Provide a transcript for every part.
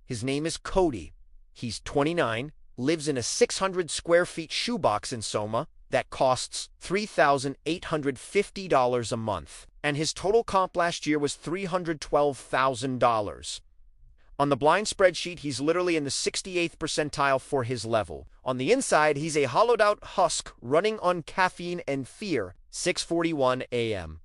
His name is Cody. He's 29, lives in a 600 square feet shoebox in Soma that costs $3,850 a month, and his total comp last year was $312,000. On the blind spreadsheet, he's literally in the 68th percentile for his level. On the inside, he's a hollowed-out husk running on caffeine and fear, 6:41 a.m.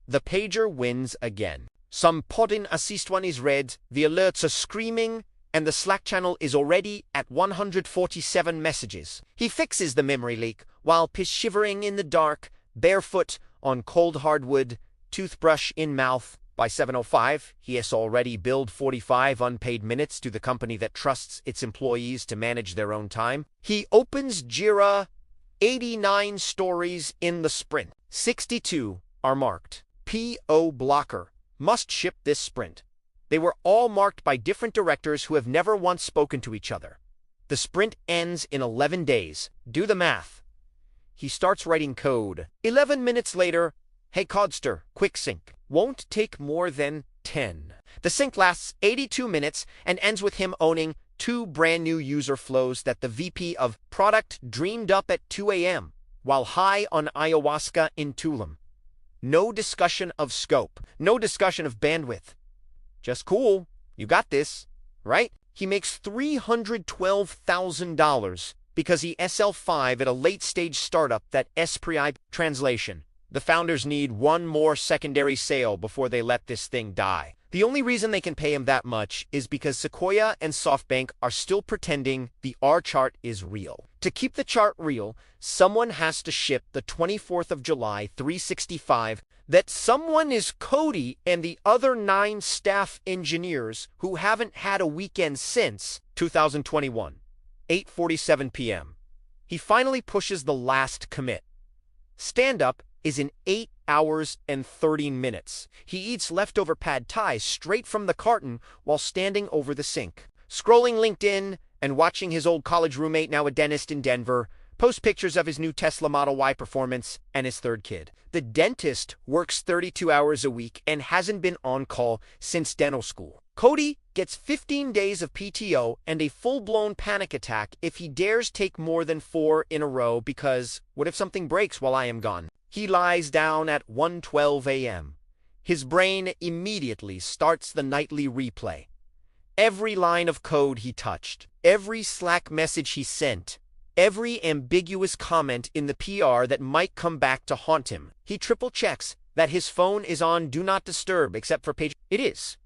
The pager wins again. Some podin assistwan is read, the alerts are screaming, and the Slack channel is already at 147 messages. He fixes the memory leak while shivering in the dark, barefoot on cold hardwood, toothbrush in mouth. By 7:05, he has already billed 45 unpaid minutes to the company that trusts its employees to manage their own time. He opens Jira, 89 stories in the sprint. 62 are marked P.O. Blocker. Must ship this sprint. They were all marked by different directors who have never once spoken to each other. The sprint ends in 11 days. Do the math. He starts writing code. 11 minutes later, hey Codster, quick sync. Won't take more than 10. The sync lasts 82 minutes and ends with him owning 2 brand new user flows that the VP of product dreamed up at 2 a.m. while high on ayahuasca in Tulum. No discussion of scope. No discussion of bandwidth. Just cool. You got this, right? He makes $312,000 because he SL5 at a late-stage startup that Esprit translation. The founders need one more secondary sale before they let this thing die. The only reason they can pay him that much is because Sequoia and SoftBank are still pretending the R chart is real. To keep the chart real, someone has to ship the 24th of July 365. That someone is Cody and the other 9 staff engineers who haven't had a weekend since 2021. 8:47 p.m. He finally pushes the last commit. Stand-up is in 8 hours and 30 minutes. He eats leftover pad thai straight from the carton while standing over the sink. Scrolling LinkedIn and watching his old college roommate, now a dentist in Denver, post pictures of his new Tesla Model Y Performance and his 3rd kid. The dentist works 32 hours a week and hasn't been on call since dental school. Cody gets 15 days of PTO and a full-blown panic attack if he dares take more than 4 in a row because what if something breaks while I am gone? He lies down at 1:12 a.m. His brain immediately starts the nightly replay. Every line of code he touched, every Slack message he sent, every ambiguous comment in the PR that might come back to haunt him. He triple checks that his phone is on Do Not Disturb except for page. It is.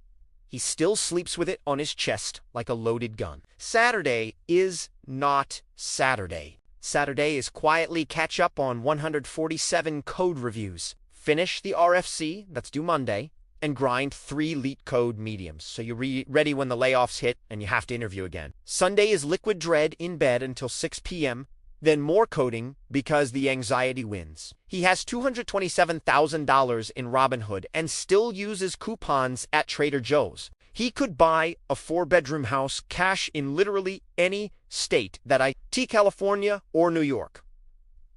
He still sleeps with it on his chest like a loaded gun. Saturday is not Saturday. Saturday is quietly catch up on 147 code reviews, finish the RFC that's due Monday, and grind 3 leet code mediums, so you're ready when the layoffs hit and you have to interview again. Sunday is liquid dread in bed until 6 p.m., then more coding because the anxiety wins. He has $227,000 in Robinhood and still uses coupons at Trader Joe's. He could buy a 4-bedroom house cash in literally any state that California or New York.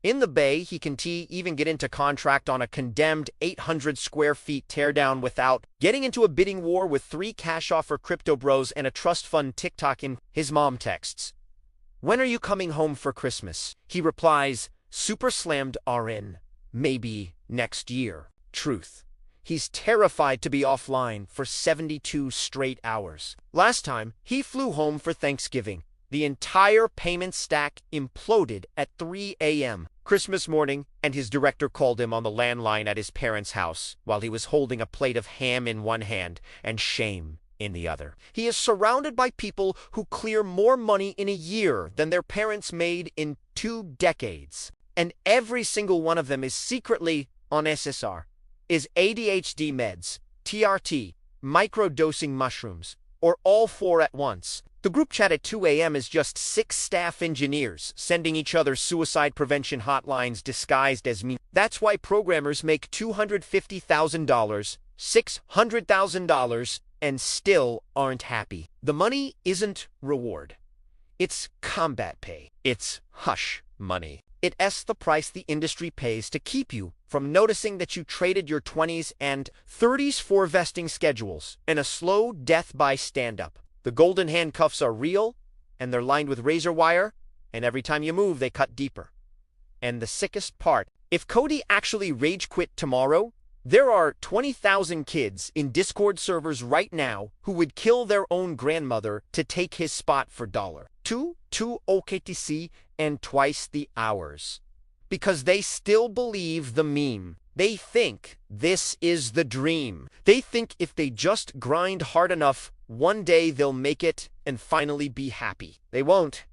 In the Bay, he can even get into contract on a condemned 800 square feet teardown without getting into a bidding war with 3 cash offer crypto bros and a trust fund TikTok in his mom texts. When are you coming home for Christmas? He replies, super slammed RN. Maybe next year. Truth. He's terrified to be offline for 72 straight hours. Last time, he flew home for Thanksgiving. The entire payment stack imploded at 3 a.m. Christmas morning, and his director called him on the landline at his parents' house while he was holding a plate of ham in one hand and shame in the other. He is surrounded by people who clear more money in a year than their parents made in 2 decades. And every single one of them is secretly on SSR, is ADHD meds, TRT, microdosing mushrooms, or all 4 at once. The group chat at 2 a.m. is just 6 staff engineers sending each other suicide prevention hotlines disguised as me. That's why programmers make $250,000, $600,000, and still aren't happy. The money isn't reward. It's combat pay. It's hush money. It's the price the industry pays to keep you from noticing that you traded your 20s and 30s for vesting schedules and a slow death by stand-up. The golden handcuffs are real, and they're lined with razor wire, and every time you move, they cut deeper. And the sickest part, if Cody actually rage quit tomorrow, there are 20,000 kids in Discord servers right now who would kill their own grandmother to take his spot for $2 OKTC and twice the hours. Because they still believe the meme. They think this is the dream. They think if they just grind hard enough, one day they'll make it and finally be happy. They won't.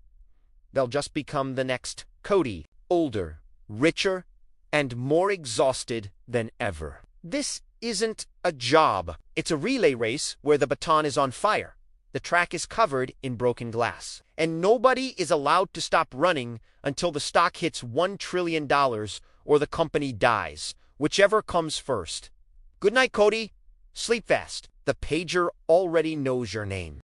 They'll just become the next Cody, older, richer, and more exhausted than ever. This isn't a job. It's a relay race where the baton is on fire. The track is covered in broken glass. And nobody is allowed to stop running until the stock hits $1 trillion or the company dies, whichever comes first. Good night, Cody. Sleep fast. The pager already knows your name.